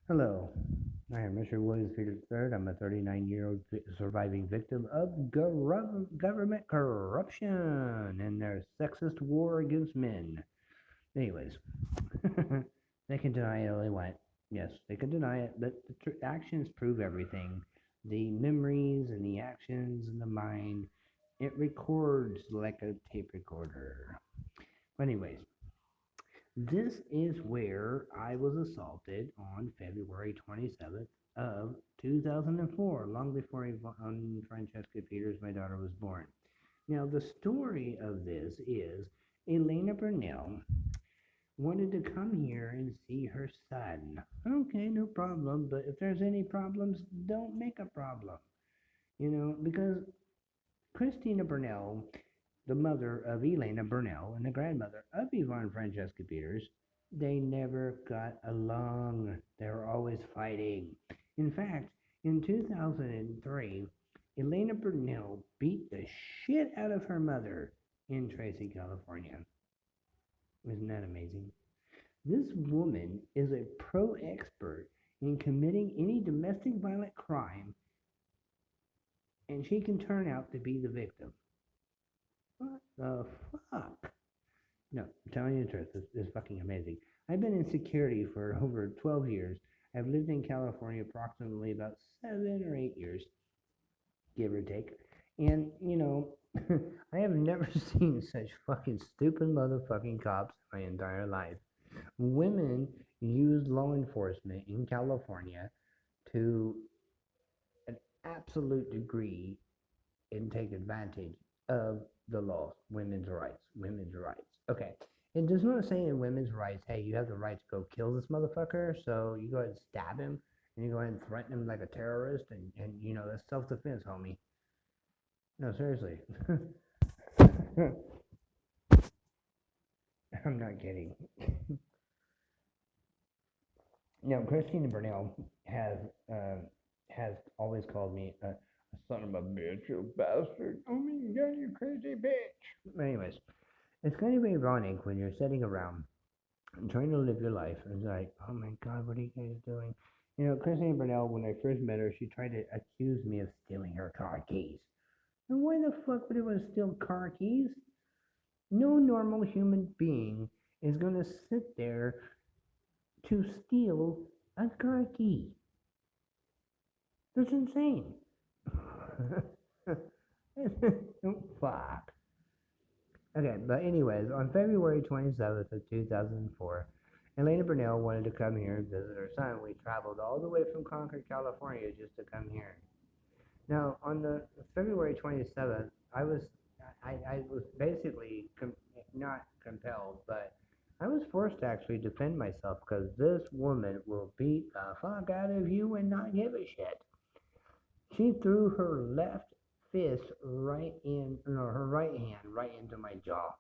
Hello, I am Mr. Williams Peter III. I'm a 39-year-old surviving victim of government corruption and their sexist war against men. Anyways, they can deny it all they want. Yes, they can deny it, but the actions prove everything. The memories and the actions in the mind, it records like a tape recorder. Anyways, this is where I was assaulted on February 27th of 2004, long before Francesca Peters, my daughter, was born. Now, the story of this is Elena Bernal wanted to come here and see her son. Okay, no problem, but if there's any problems, don't make a problem. Because Christina Bernal, the mother of Elena Bernal and the grandmother of Yvonne Francesca Peters, they never got along. They were always fighting. In fact, in 2003, Elena Bernal beat the shit out of her mother in Tracy, California. Isn't that amazing? This woman is a pro expert in committing any domestic violent crime, and she can turn out to be the victim. What the fuck? No, I'm telling you the truth. It's fucking amazing. I've been in security for over 12 years. I've lived in California approximately about 7 or 8 years, give or take. And, I have never seen such fucking stupid motherfucking cops in my entire life. Women use law enforcement in California to an absolute degree and take advantage of the law, women's rights, women's rights. Okay, it does not say in women's rights, hey, you have the right to go kill this motherfucker, so you go ahead and stab him, and you go ahead and threaten him like a terrorist, and that's self-defense, homie. No, seriously. I'm not kidding. Now, Christina Bernal uh, has always called me a son of a bitch, you bastard. Oh my god, you crazy bitch. Anyways, it's kind of ironic when you're sitting around and trying to live your life, and it's like, oh my god, what are you guys doing? Christina Bernal, when I first met her, she tried to accuse me of stealing her car keys. And why the fuck would anyone steal car keys? No normal human being is going to sit there to steal a car key. That's insane. Fuck. Okay, but anyways, on February 27th of 2004, Elena Bernal wanted to come here and visit her son. We traveled all the way from Concord, California, just to come here. Now, on the February 27th, I was basically not compelled, but I was forced to actually defend myself because this woman will beat the fuck out of you and not give a shit. She threw her left fist right in, no, her right hand right into my jaw.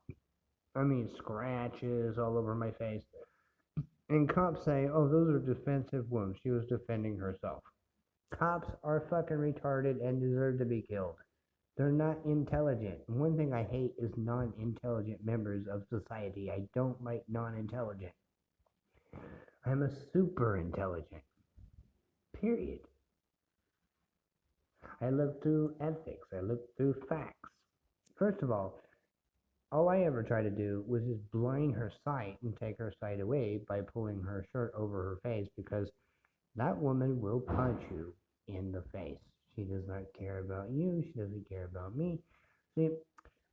I mean, scratches all over my face. And cops say, oh, those are defensive wounds. She was defending herself. Cops are fucking retarded and deserve to be killed. They're not intelligent. One thing I hate is non intelligent members of society. I don't like non intelligent. I'm a super intelligent. Period. I look through ethics. I look through facts. First of all I ever tried to do was just blind her sight and take her sight away by pulling her shirt over her face because that woman will punch you in the face. She does not care about you. She doesn't care about me. See,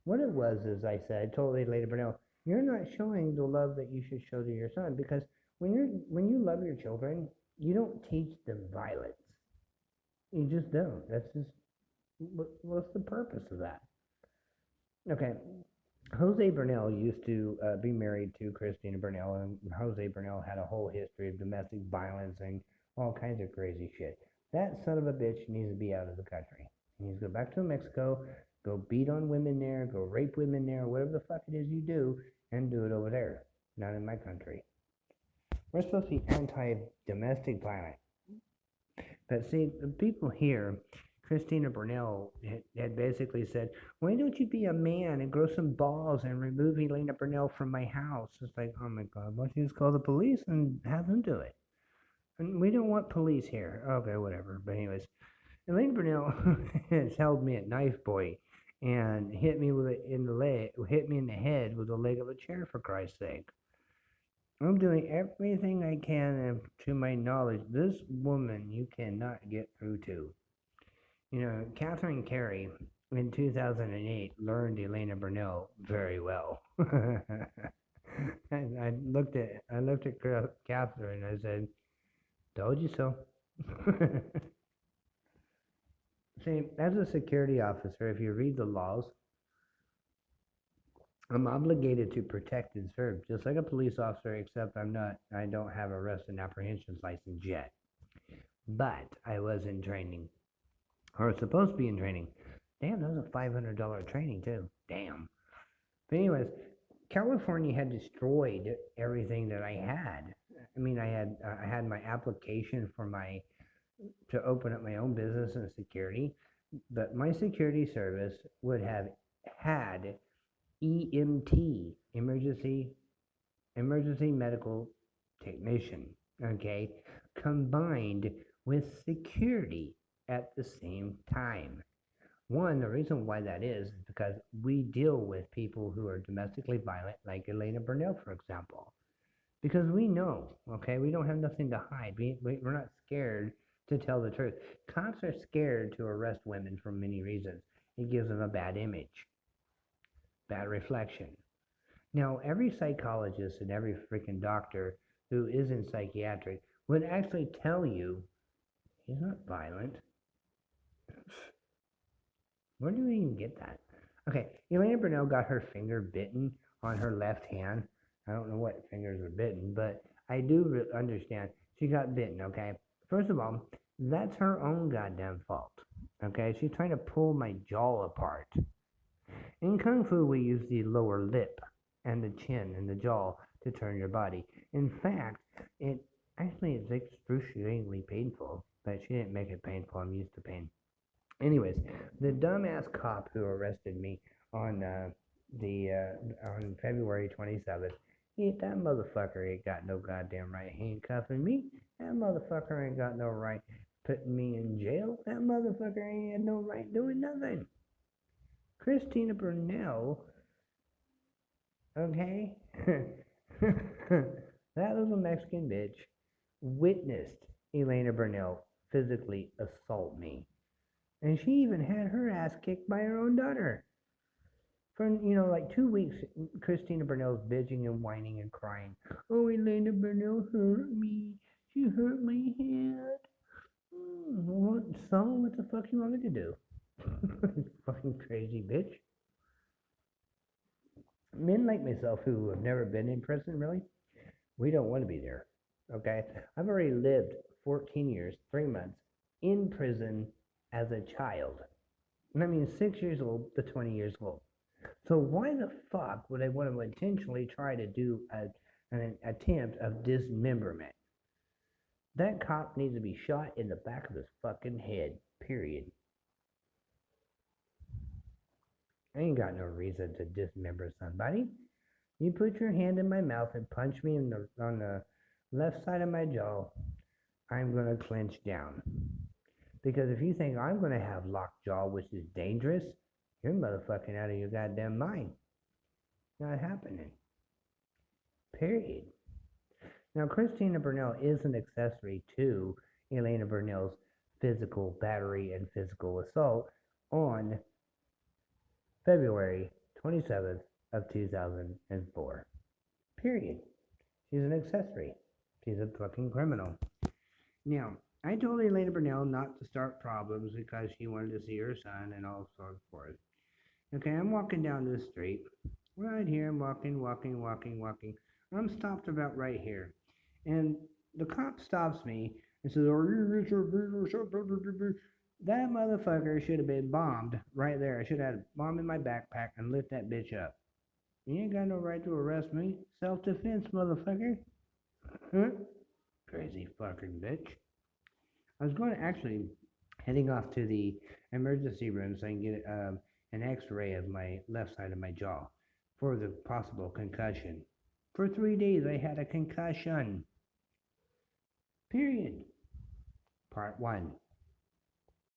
what it was is I said, I told Lady Bernal, you're not showing the love that you should show to your son because when you love your children, you don't teach them violence. You just don't. That's just what's the purpose of that? Okay, Jose Bernal used to be married to Christina Bernal, and Jose Bernal had a whole history of domestic violence and all kinds of crazy shit. That son of a bitch needs to be out of the country. He needs to go back to Mexico, go beat on women there, go rape women there, whatever the fuck it is you do, and do it over there, not in my country. We're supposed to be anti domestic violence. But see, the people here, Christina Bernal had basically said, why don't you be a man and grow some balls and remove Elena Bernal from my house? It's like, oh my God, why don't you just call the police and have them do it? And we don't want police here. Okay, whatever. But anyways, Elaine Bernal has held me at knife point and hit me with it in the leg, hit me in the head with the leg of a chair. For Christ's sake, I'm doing everything I can, and to my knowledge, this woman you cannot get through to. You know, Catherine Carey in 2008 learned Elena Bernal very well. And I looked at Catherine and I said, "Told you so." See, as a security officer, if you read the laws, I'm obligated to protect and serve, just like a police officer, except I don't have arrest and apprehensions license yet. But I was in training, or supposed to be in training. Damn, that was a $500 training too. Damn. But anyways, California had destroyed everything that I had. I mean, I had my application for my to open up my own business in security, but my security service would have had EMT, emergency medical technician, okay, combined with security at the same time. One, the reason why that is because we deal with people who are domestically violent, like Elena Bernal, for example. Because we know, okay, we don't have nothing to hide. We're not scared to tell the truth. Cops are scared to arrest women for many reasons. It gives them a bad image, bad reflection. Now, every psychologist and every freaking doctor who is in psychiatric would actually tell you he's not violent. Where do we even get that? Okay, Elena Bernal got her finger bitten on her left hand. I don't know what fingers were bitten, but I do understand she got bitten, okay? First of all, that's her own goddamn fault, okay? She's trying to pull my jaw apart. In Kung Fu, we use the lower lip and the chin and the jaw to turn your body. In fact, it actually is excruciatingly painful, but she didn't make it painful. I'm used to pain. Anyways, the dumbass cop who arrested me on on February 27th, that motherfucker ain't got no goddamn right handcuffing me. That motherfucker ain't got no right putting me in jail. That motherfucker ain't had no right doing nothing. Christina Bernal, okay? That little Mexican bitch witnessed Elena Bernal physically assault me. And she even had her ass kicked by her own daughter. For, like 2 weeks, Christina Bernal's bitching and whining and crying. Oh, Elena Bernal hurt me. She hurt my head. What the fuck you want me to do? Fucking crazy bitch. Men like myself who have never been in prison, really, we don't want to be there. Okay? I've already lived 14 years, 3 months in prison as a child. And I mean, 6 years old to 20 years old. So why the fuck would I want to intentionally try to do an attempt of dismemberment? That cop needs to be shot in the back of his fucking head, period. I ain't got no reason to dismember somebody. You put your hand in my mouth and punch me on the left side of my jaw, I'm going to clench down. Because if you think I'm going to have locked jaw, which is dangerous, you're motherfucking out of your goddamn mind. Not happening. Period. Now, Christina Bernal is an accessory to Elena Bernal's physical battery and physical assault on February 27th of 2004. Period. She's an accessory. She's a fucking criminal. Now, I told Elena Bernal not to start problems because she wanted to see her son and all so forth. Okay, I'm walking down this street. Right here, I'm walking. I'm stopped about right here. And the cop stops me and says, that motherfucker should have been bombed right there. I should have had a bomb in my backpack and lit that bitch up. You ain't got no right to arrest me. Self-defense, motherfucker. Huh? Crazy fucking bitch. I was going to actually heading off to the emergency room so I can get an x-ray of my left side of my jaw for the possible concussion. For 3 days I had a concussion. Period. Part 1.